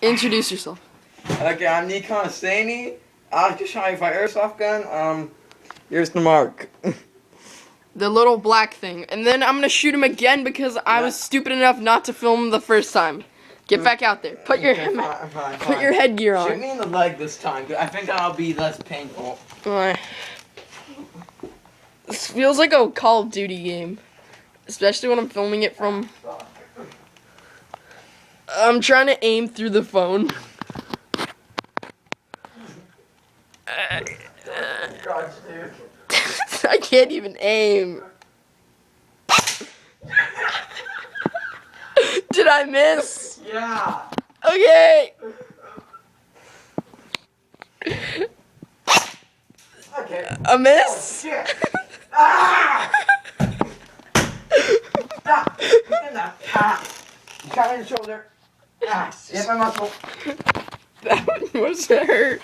Introduce yourself. Okay, I'm Nikon Staney. I'll just show you my airsoft gun. Here's the mark. The little black thing. And then I'm gonna shoot him again because I was stupid enough not to film the first time. Get back out there. Put your put your headgear on. Shoot me in the leg this time. I think that'll be less painful. This feels like a Call of Duty game. Especially when I'm filming it from... I'm trying to aim through the phone. Gosh, dude. I can't even aim. Did I miss? Yeah. Okay. Okay. A miss? Oh, shit. Ah! Stop. Try on your shoulder. Ah, hit my muscle. That one was hurt.